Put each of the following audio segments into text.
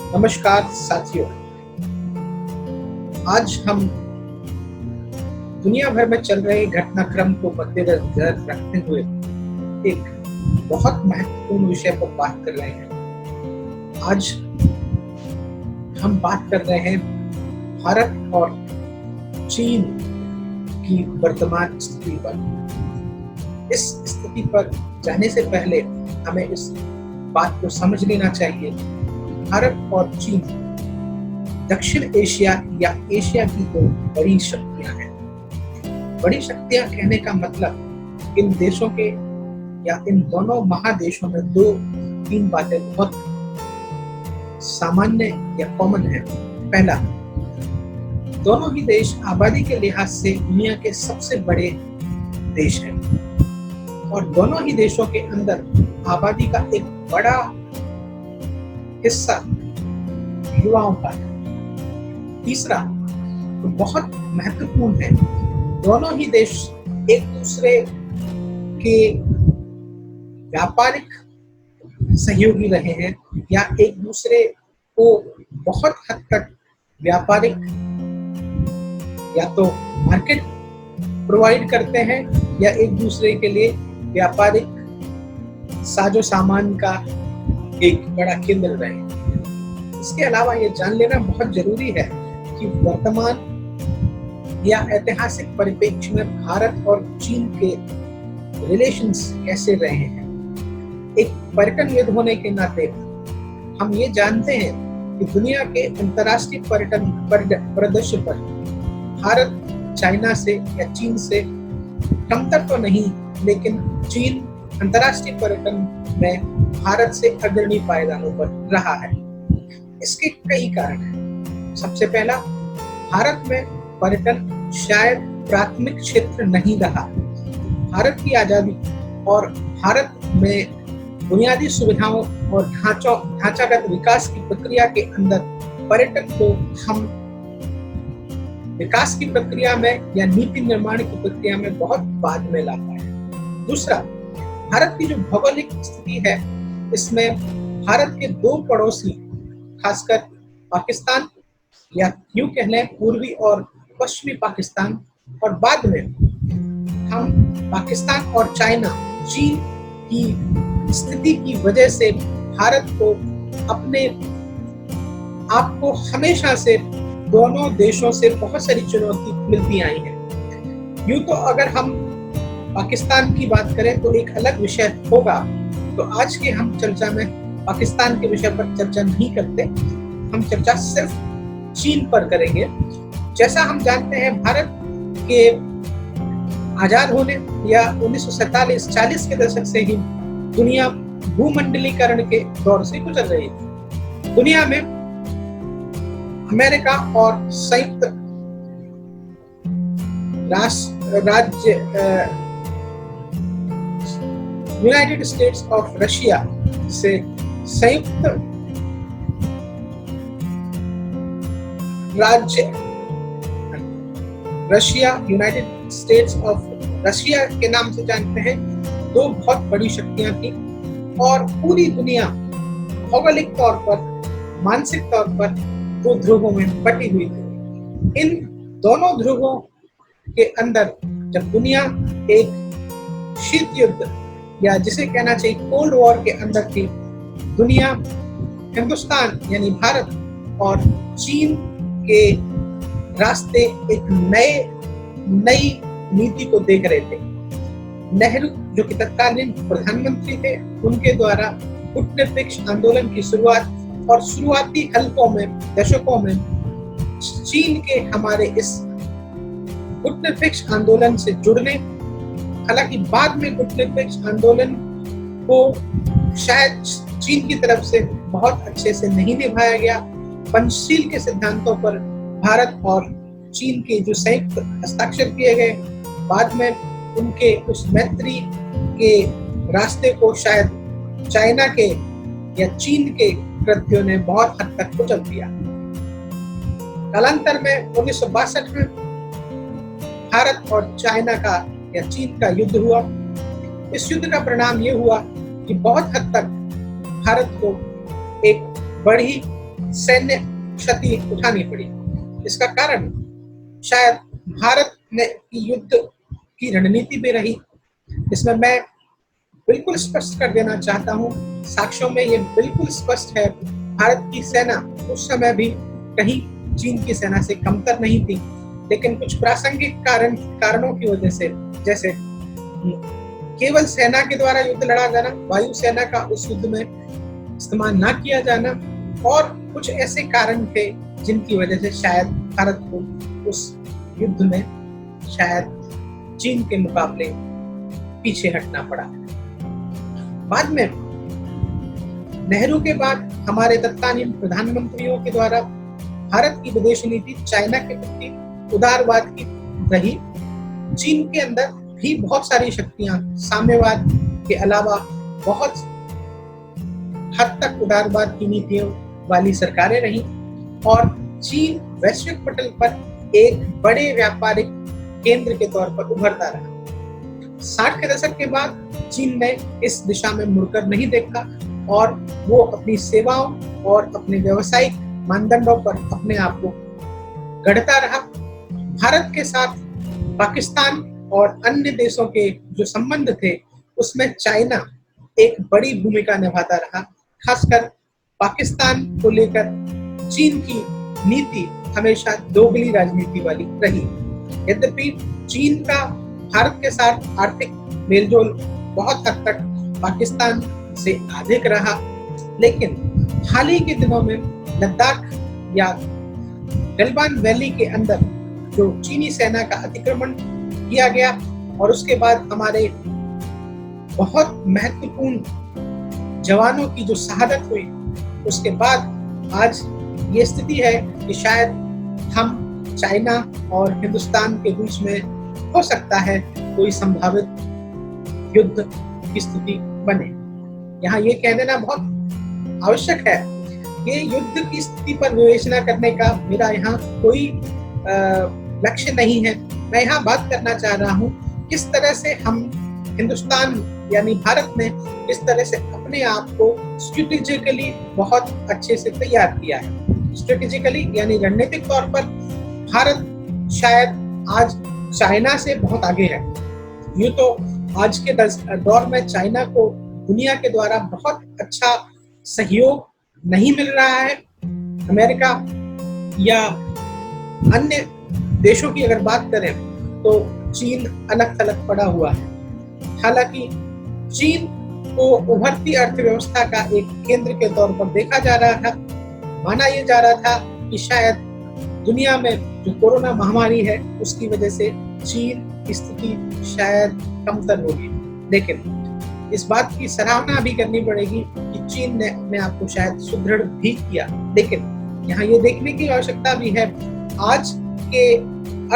नमस्कार साथियों। आज हम दुनिया भर में चल रहे घटनाक्रम को मद्देनजर रखते हुए एक बहुत महत्वपूर्ण विषय पर बात कर रहे हैं। आज हम बात कर रहे हैं भारत और चीन की वर्तमान स्थिति पर। इस स्थिति पर जाने से पहले हमें इस बात को समझ लेना चाहिए। भारत और चीन दक्षिण एशिया या एशिया की दो बड़ी शक्तियां हैं। बड़ी शक्तियां कहने का मतलब इन देशों के या इन दोनों महादेशों में दो तीन बातें बहुत सामान्य या कॉमन है। पहला, दोनों ही देश आबादी के लिहाज से दुनिया के सबसे बड़े देश हैं और दोनों ही देशों के अंदर आबादी का एक बड़ा हिस्सा युवाओं का है। तीसरा, तो बहुत महत्वपूर्ण है, दोनों ही देश एक दूसरे के व्यापारिक सहयोगी रहे हैं या एक दूसरे को बहुत हद तक व्यापारिक या तो मार्केट प्रोवाइड करते हैं या एक दूसरे के लिए व्यापारिक साजो सामान का एक बड़ा केंद्र रहे। इसके अलावा ये जान लेना बहुत जरूरी है कि वर्तमान या ऐतिहासिक परिप्रेक्ष्य में भारत और चीन के रिलेशंस कैसे रहे हैं। एक पर्यटन विद होने के नाते हम ये जानते हैं कि दुनिया के अंतर्राष्ट्रीय पर्यटन परिदृश्य पर भारत चाइना से या चीन से कमतर तो नहीं, लेकिन चीन अंतर्राष्ट्रीय पर्यटन में भारत से अग्रणी पायदानों पर रहा है। इसके कई कारण हैं। सबसे पहला, भारत में पर्यटन शायद प्राथमिक क्षेत्र नहीं रहा। भारत की आजादी और भारत में बुनियादी सुविधाओं और ढांचागत विकास की प्रक्रिया के अंदर पर्यटन को हम विकास की प्रक्रिया में या नीति निर्माण की प्रक्रिया में बहुत बाद में ला पाए। दूसरा, भारत की जो भौगोलिक स्थिति है, इसमें भारत के दो पड़ोसी, खासकर पाकिस्तान या यूं कह लें पूर्वी और पश्चिमी पाकिस्तान, और बाद में हम पाकिस्तान और चाइना, चीन की स्थिति की वजह से भारत को अपने आप को हमेशा से दोनों देशों से बहुत सारी चुनौती मिलती आई है। यूं तो अगर हम पाकिस्तान की बात करें तो एक अलग विषय होगा, तो आज के हम चर्चा में पाकिस्तान के विषय पर चर्चा नहीं करते, हम चर्चा सिर्फ चीन पर करेंगे। जैसा हम जानते हैं, भारत के आजाद होने या 1947-40 के दशक से ही दुनिया भूमंडलीकरण के दौर से गुजर रही थी। दुनिया में अमेरिका और संयुक्त राज्य यूनाइटेड स्टेट्स ऑफ रशिया से संयुक्त राज्य Russia, United states of Russia के नाम से जानते हैं, दो बहुत बड़ी शक्तियां थी और पूरी दुनिया भौगोलिक तौर पर, मानसिक तौर पर दो ध्रुवों में बटी हुई थी। इन दोनों ध्रुवों के अंदर जब दुनिया एक शीत युद्ध या जिसे कहना चाहिए कोल्ड वॉर के अंदर थी, दुनिया हिंदुस्तान यानी भारत और चीन के रास्ते एक नई नीति को देख रहे थे। नेहरू जो कि तत्कालीन प्रधानमंत्री थे, उनके द्वारा गुटनिरपेक्ष आंदोलन की शुरुआत और शुरुआती दशकों में चीन के हमारे इस गुटनिरपेक्ष आंदोलन से जुड़ने, हालांकि बाद में गुटनिरपेक्ष आंदोलन को शायद चीन की तरफ से बहुत अच्छे से नहीं निभाया गया। पंचशील के सिद्धांतों पर भारत और चीन के जो संयुक्त हस्ताक्षर किए गए, बाद में उनके उस मैत्री के रास्ते को शायद चाइना के या चीन के कृत्यों ने बहुत हद तक कुचल दिया। कालांतर में 1962 में भारत और चाइना का या चीन का युद्ध हुआ। इस युद्ध का परिणाम ये हुआ कि बहुत हद तक भारत को एक बड़ी सैन्य क्षति उठानी पड़ी। इसका कारण शायद भारत ने युद्ध की रणनीति भी रही। इसमें मैं बिल्कुल स्पष्ट कर देना चाहता हूँ, साक्ष्यों में ये बिल्कुल स्पष्ट है, भारत की सेना उस समय भी कहीं चीन की सेना से कमतर नहीं थी, लेकिन कुछ प्रासंगिक कारणों की वजह से, जैसे केवल सेना के द्वारा युद्ध लड़ा जाना, वायु सेना का उस युद्ध में इस्तेमाल ना किया जाना, और कुछ ऐसे कारण थे जिनकी वजह से शायद भारत को उस युद्ध में शायद चीन के मुकाबले पीछे हटना पड़ा। बाद में नेहरू के बाद हमारे तत्कालीन प्रधानमंत्रियों के द्वारा भारत की विदेश नीति चाइना के प्रति उदारवाद की रही। चीन के अंदर भी बहुत सारी शक्तियां साम्यवाद के अलावा बहुत हद तक उदारवाद की नीतियों वाली सरकारें रही, और चीन वैश्विक पटल पर एक बड़े व्यापारिक केंद्र के तौर पर उभरता रहा। 60 के दशक के बाद चीन ने इस दिशा में मुड़कर नहीं देखा और वो अपनी सेवाओं और अपने व्यावसायिक मानदंडों पर अपने आप को गढ़ता रहा। भारत के साथ पाकिस्तान और अन्य देशों के जो संबंध थे उसमें चाइना एक बड़ी भूमिका निभाता रहा। खासकर पाकिस्तान को लेकर चीन की नीति हमेशा दोगली राजनीति वाली रही। यद्यपि चीन का भारत के साथ आर्थिक मेलजोल बहुत हद तक पाकिस्तान से अधिक रहा, लेकिन हाल ही के दिनों में लद्दाख या गलवान वैली के अंदर जो चीनी सेना का अतिक्रमण किया गया और उसके बाद हमारे बहुत महत्वपूर्ण जवानों की जो शहादत हुई, उसके बाद आज ये स्थिति है कि शायद हम चाइना और हिंदुस्तान के बीच में हो सकता है कोई संभावित युद्ध की स्थिति बने। यहाँ ये कह देना बहुत आवश्यक है कि युद्ध की स्थिति पर विवेचना करने का मेरा यहाँ कोई लक्ष्य नहीं है। मैं यहाँ बात करना चाह रहा हूँ किस तरह से हम हिंदुस्तान यानी भारत ने इस तरह से अपने आप को स्ट्रेटेजिकली बहुत अच्छे से तैयार किया है। स्ट्रेटेजिकली यानी रणनीतिक तौर पर भारत शायद आज चाइना से बहुत आगे है। यूँ तो आज के दौर में चाइना को दुनिया के द्वारा बहुत अच्छा सहयोग नहीं मिल रहा है। अमेरिका या अन्य देशों की अगर बात करें तो चीन अलग थलग पड़ा हुआ है। हालांकि चीन को उभरती अर्थव्यवस्था का एक केंद्र के तौर पर देखा जा रहा था। माना यह जा रहा था कि शायद दुनिया में जो कोरोना महामारी है उसकी वजह से चीन की स्थिति शायद कमतर होगी, लेकिन इस बात की सराहना भी करनी पड़ेगी कि चीन ने अपने आप को शायद सुदृढ़ भी किया। लेकिन यहाँ ये देखने की आवश्यकता भी है आज के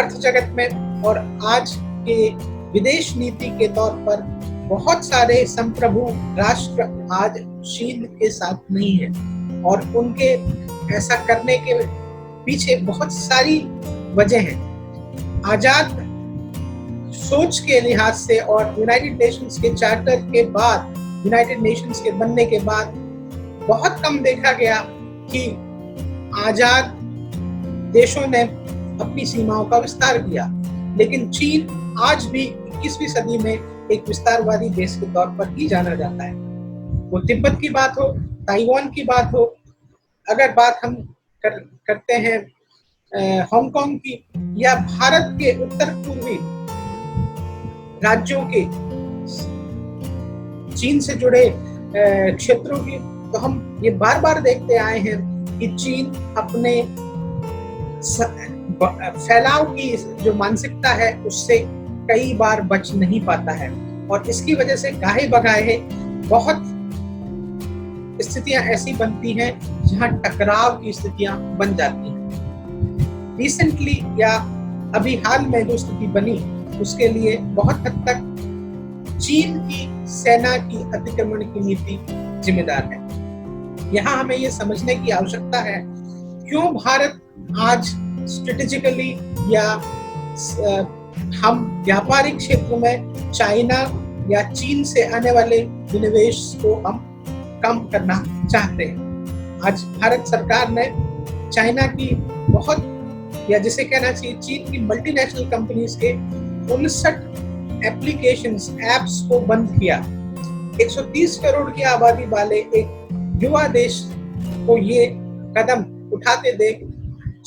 अर्थ जगत में और आज के विदेश नीति के तौर पर बहुत सारे संप्रभु राष्ट्र आज चीन के साथ नहीं है, और उनके ऐसा करने के पीछे बहुत सारी वजह हैं। आजाद सोच के लिहाज से और यूनाइटेड नेशंस के चार्टर के बाद, यूनाइटेड नेशंस के बनने के बाद बहुत कम देखा गया कि आजाद देशों ने अपनी सीमाओं का विस्तार किया, लेकिन चीन आज भी 21वीं सदी में एक विस्तारवादी देश के तौर पर ही जाना जाता है। वो तिब्बत की बात हो, ताइवान की बात हो, अगर बात हम करते हैं हांगकांग की या भारत के उत्तर पूर्वी राज्यों के चीन से जुड़े क्षेत्रों की, तो हम ये बार बार देखते आए हैं कि चीन अपने फैलाव की जो मानसिकता है उससे कई बार बच नहीं पाता है, और इसकी वजह से गाहे बगाहे बहुत स्थितियां ऐसी बनती हैं जहां टकराव की स्थितियां बन जाती हैं। रिसेंटली या अभी हाल में जो स्थिति बनी उसके लिए बहुत हद तक चीन की सेना की अतिक्रमण की नीति जिम्मेदार है। यहाँ हमें ये समझने की आवश्यकता है क्यों भारत आज स्ट्रेटेजिकली या हम व्यापारिक क्षेत्र में चाइना या चीन से आने वाले विनिवेश को हम कम करना चाहते हैं। आज भारत सरकार ने चाइना की बहुत, या जिसे कहना चाहिए चीन की मल्टीनेशनल कंपनीज के 59 एप्लीकेशंस, एप्स को बंद किया। 130 करोड़ की आबादी वाले एक युवा देश को ये कदम उठाते देख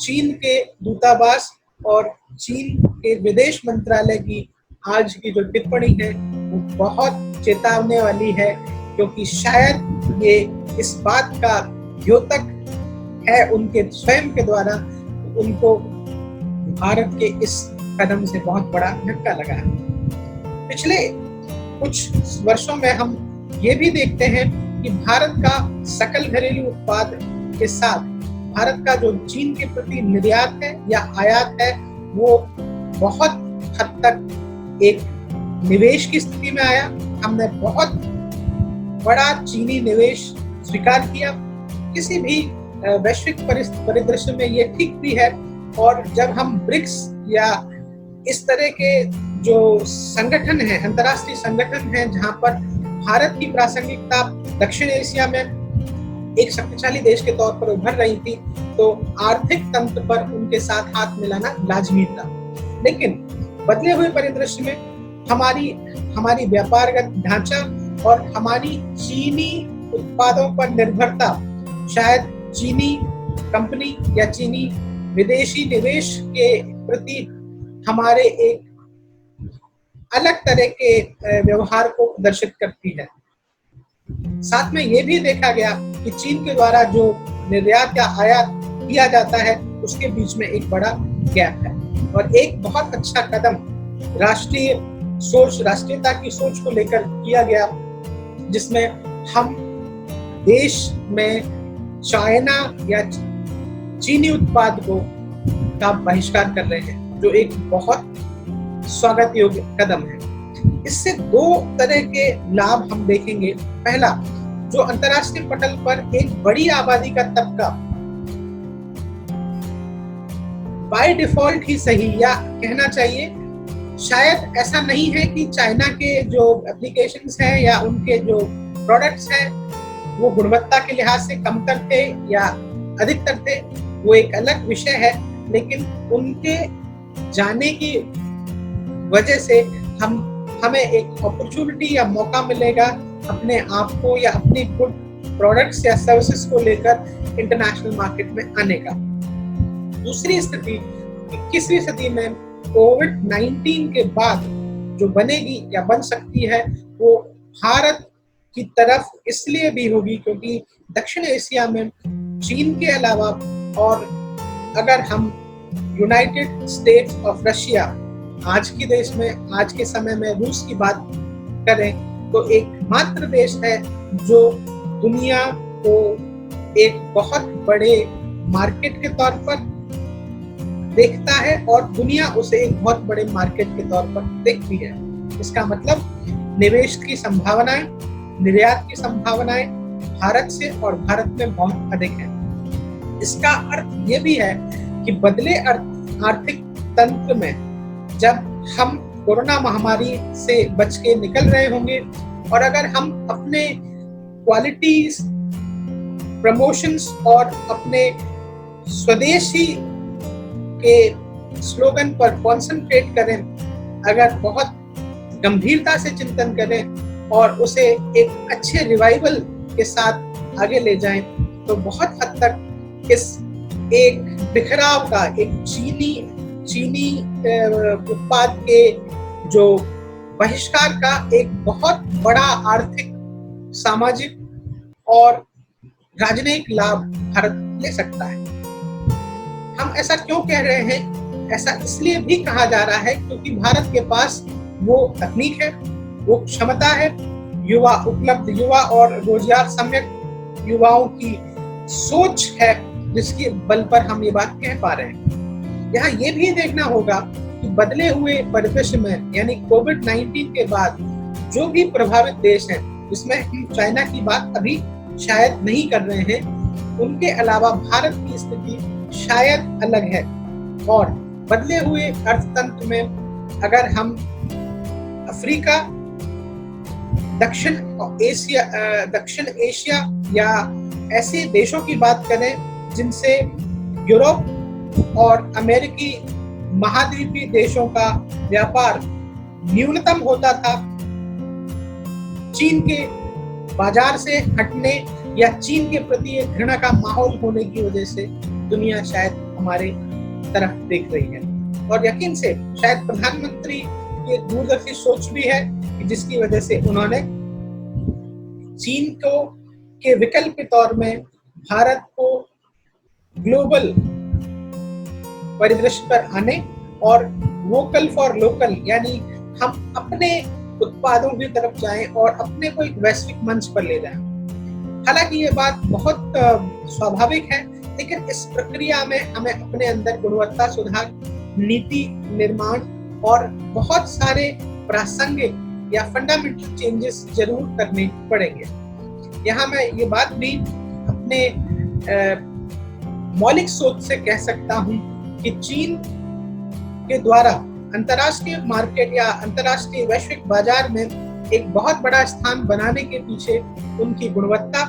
चीन के दूतावास और चीन के विदेश मंत्रालय की आज की जो टिप्पणी है वो बहुत चेतावनी वाली है, क्योंकि शायद ये इस बात का द्योतक है उनके स्वयं के द्वारा उनको भारत के इस कदम से बहुत बड़ा धक्का लगा है। पिछले कुछ वर्षों में हम ये भी देखते हैं कि भारत का सकल घरेलू उत्पाद के साथ भारत का जो चीन के प्रति निर्यात है या आयात है वो बहुत हद तक एक निवेश की स्थिति में आया। हमने बहुत बड़ा चीनी निवेश स्वीकार किया। किसी भी वैश्विक परिदृश्य में ये ठीक भी है। और जब हम ब्रिक्स या इस तरह के जो संगठन हैं, अंतर्राष्ट्रीय संगठन हैं, जहां पर भारत की प्रासंगिकता दक्षिण एशिया में एक शक्तिशाली देश के तौर पर उभर रही थी, तो आर्थिक तंत्र पर उनके साथ हाथ मिलाना लाजमी था। लेकिन बदले हुए परिदृश्य में हमारी व्यापारगत ढांचा और हमारी चीनी उत्पादों पर निर्भरता शायद चीनी कंपनी या चीनी विदेशी निवेश के प्रति हमारे एक अलग तरह के व्यवहार को प्रदर्शित करती है। साथ में ये भी देखा गया कि चीन के द्वारा जो निर्यात या आयात किया जाता है उसके बीच में एक बड़ा गैप है। और एक बहुत अच्छा कदम राष्ट्रीयता की सोच को लेकर किया गया, जिसमें हम देश में चाइना या चीनी उत्पाद का बहिष्कार कर रहे हैं, जो एक बहुत स्वागत योग्य कदम है। इससे दो तरह के लाभ हम देखेंगे। पहला, जो अंतर्राष्ट्रीय पटल पर एक बड़ी आबादी का तबका बाय डिफॉल्ट ही सही, या कहना चाहिए शायद ऐसा नहीं है कि चाइना के जो एप्लीकेशंस हैं या उनके जो प्रोडक्ट्स हैं वो गुणवत्ता के लिहाज से कमतर थे या अधिकतर थे, वो एक अलग विषय है। लेकिन उनके जाने की वजह से हमें एक अपॉर्चुनिटी या मौका मिलेगा अपने आप को या अपनी गुड प्रोडक्ट्स या सर्विसेज को लेकर इंटरनेशनल मार्केट में आने का। दूसरी स्थिति 21वीं सदी में कोविड-19 के बाद जो बनेगी या बन सकती है वो भारत की तरफ इसलिए भी होगी क्योंकि दक्षिण एशिया में चीन के अलावा, और अगर हम यूनाइटेड स्टेट्स ऑफ रशिया आज के समय में रूस की बात करें, तो एकमात्र देश है जो दुनिया को एक बहुत बड़े मार्केट के तौर पर देखता है और दुनिया उसे एक बहुत बड़े मार्केट के तौर पर देखती है। इसका मतलब निवेश की संभावनाएं, निर्यात की संभावनाएं भारत से और भारत में बहुत अधिक है। इसका अर्थ ये भी है कि बदले आर्थिक तंत्र में जब हम कोरोना महामारी से बच के निकल रहे होंगे और अगर हम अपने क्वालिटीज, प्रमोशंस और अपने स्वदेशी के स्लोगन पर कॉन्सेंट्रेट करें, अगर बहुत गंभीरता से चिंतन करें और उसे एक अच्छे रिवाइवल के साथ आगे ले जाएं, तो बहुत हद तक इस एक बिखराव का, एक चीनी उत्पाद के जो बहिष्कार का एक बहुत बड़ा आर्थिक, सामाजिक और राजनयिक लाभ भारत ले सकता है। हम ऐसा क्यों कह रहे हैं? ऐसा इसलिए भी कहा जा रहा है क्योंकि भारत के पास वो तकनीक है, वो क्षमता है, उपलब्ध युवा और रोजगार सम्यक युवाओं की सोच है, जिसके बल पर हम ये बात कह पा रहे हैं। यहाँ ये भी देखना होगा कि बदले हुए परिदृश्य में, यानी कोविड-19 के बाद जो भी प्रभावित देश हैं, जिसमें हम चाइना की बात अभी शायद नहीं कर रहे हैं, उनके अलावा भारत की स्थिति शायद अलग है। और बदले हुए अर्थतंत्र में अगर हम अफ्रीका, दक्षिण एशिया या ऐसे देशों की बात करें जिनसे यूरोप और अमेरिकी महाद्वीपीय देशों का व्यापार न्यूनतम होता था, चीन के बाजार से हटने या चीन के प्रति एक घृणा का माहौल होने की वजह से दुनिया शायद हमारे तरफ देख रही है। और यकीन से शायद प्रधानमंत्री की एक दूरदर्शी सोच भी है कि जिसकी वजह से उन्होंने चीन को के विकल्प के तौर में भारत को ग्लोबल परिदृश्य पर आने और वोकल फॉर लोकल यानी हम अपने उत्पादों की तरफ जाएं और अपने को एक वैश्विक मंच पर ले जाएं। हालांकि ये बात बहुत स्वाभाविक है, लेकिन इस प्रक्रिया में हमें अपने अंदर गुणवत्ता सुधार, नीति निर्माण और बहुत सारे प्रासंगिक या फंडामेंटल चेंजेस जरूर करने पड़ेंगे। यहाँ मैं ये बात भी अपने मौलिक सोच से कह सकता हूँ कि चीन के द्वारा अंतर्राष्ट्रीय मार्केट या अंतर्राष्ट्रीय वैश्विक बाजार में एक बहुत बड़ा स्थान बनाने के पीछे उनकी गुणवत्ता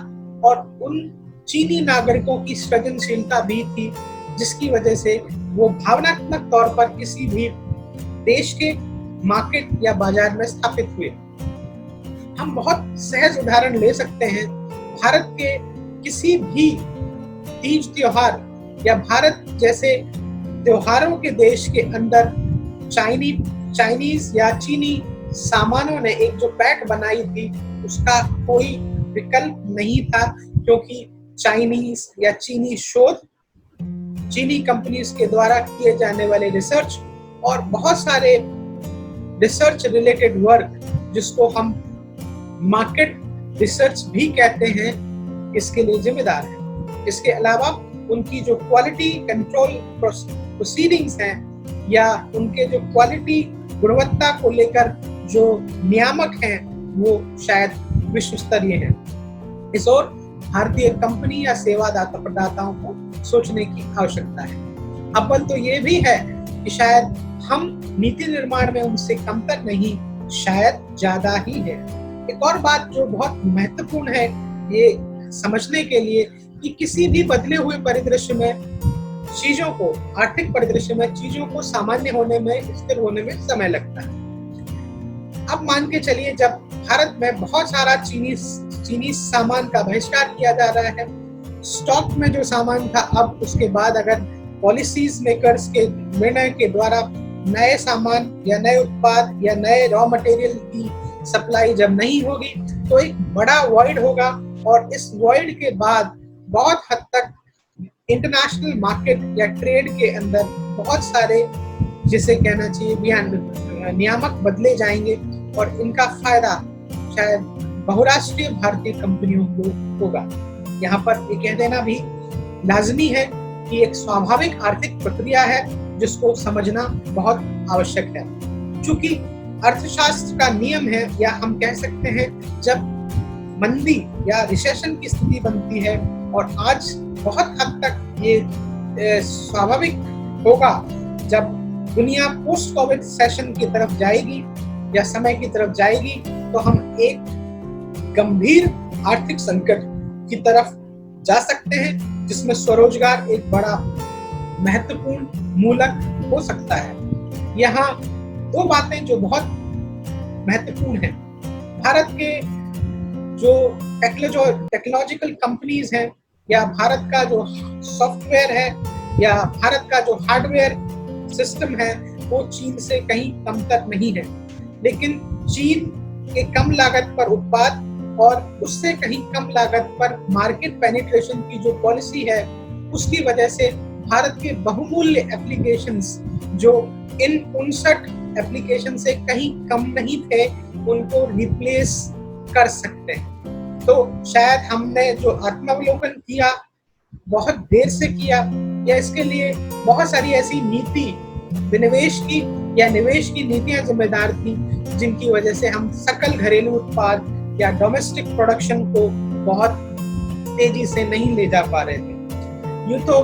और उन चीनी नागरिकों की सृजनशीलता भी थी, जिसकी वजह से वो भावनात्मक तौर पर किसी भी देश के मार्केट या बाजार में स्थापित हुए। हम बहुत सहज उदाहरण ले सकते हैं, भारत के किसी भी तीज त्योहार या भारत जैसे त्योहारों के देश के अंदर चाइनीज या चीनी सामानों ने एक जो पैठ बनाई थी उसका कोई विकल्प नहीं था, क्योंकि चाइनीज या चीनी शोध, चीनी कंपनीज के द्वारा किए जाने वाले रिसर्च और बहुत सारे रिसर्च रिलेटेड वर्क जिसको हम मार्केट रिसर्च भी कहते हैं, इसके लिए जिम्मेदार है। इसके अलावा उनकी जो क्वालिटी कंट्रोल प्रोसीडिंग्स हैं या उनके जो क्वालिटी गुणवत्ता को लेकर जो नियामक हैं वो शायद विश्व स्तरीय हैं। इस ओर भारतीय कंपनी या सेवा प्रदाताओं को सोचने की आवश्यकता है। अव्वल तो ये भी है कि शायद हम नीति निर्माण में उनसे कमतर नहीं, शायद ज्यादा ही है। एक और बात जो बहुत महत्वपूर्ण है ये समझने के लिए कि किसी भी बदले हुए परिदृश्य में चीजों को, आर्थिक परिदृश्य में चीजों को सामान्य होने में, स्थिर होने में समय लगता है। अब मान के चलिए जब भारत में बहुत सारा चीनी सामान का बहिष्कार किया जा रहा है, स्टॉक में जो सामान था, अब उसके बाद अगर पॉलिसीज मेकर्स के निर्णय के द्वारा नए सामान या नए उत्पाद या नए रॉ मटेरियल की सप्लाई जब नहीं होगी तो एक बड़ा वॉइड होगा, और इस वॉइड के बाद बहुत हद तक इंटरनेशनल मार्केट या ट्रेड के अंदर बहुत सारे, जिसे कहना चाहिए नियामक बदले जाएंगे और इनका फायदा शायद बहुराष्ट्रीय भारतीय कंपनियों को होगा। यहाँ पर ये कह देना भी लाजमी है कि एक स्वाभाविक आर्थिक प्रक्रिया है जिसको समझना बहुत आवश्यक है। चूंकि अर्थशास्त्र का नियम है, या हम कह सकते हैं जब मंदी या रिसेशन की स्थिति बनती है, और आज बहुत हद तक ये स्वाभाविक होगा जब दुनिया पोस्ट कोविड सेशन की तरफ जाएगी या समय की तरफ जाएगी, तो हम एक गंभीर आर्थिक संकट की तरफ जा सकते हैं जिसमें स्वरोजगार एक बड़ा महत्वपूर्ण मूलक हो सकता है। यहाँ दो बातें जो बहुत महत्वपूर्ण हैं, भारत के जो टेक्नोलॉजिकल कंपनीज हैं या भारत का जो सॉफ्टवेयर है या भारत का जो हार्डवेयर सिस्टम है वो चीन से कहीं कमतर नहीं है, लेकिन चीन के कम लागत पर उत्पाद और उससे कहीं कम लागत पर मार्केट पेनिट्रेशन की जो पॉलिसी है उसकी वजह से भारत के बहुमूल्य एप्लीकेशंस जो इन 59 एप्लीकेशन से कहीं कम नहीं थे उनको रिप्लेस कर सकते हैं। तो शायद हमने जो आत्मावलोकन किया बहुत देर से किया, या इसके लिए बहुत सारी ऐसी नीति विनिवेश की या निवेश की नीतियां जिम्मेदार थी जिनकी वजह से हम सकल घरेलू उत्पाद या डोमेस्टिक प्रोडक्शन को बहुत तेजी से नहीं ले जा पा रहे थे। यूं तो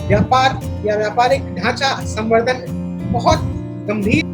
व्यापार या व्यापारिक ढांचा संवर्धन बहुत गंभीर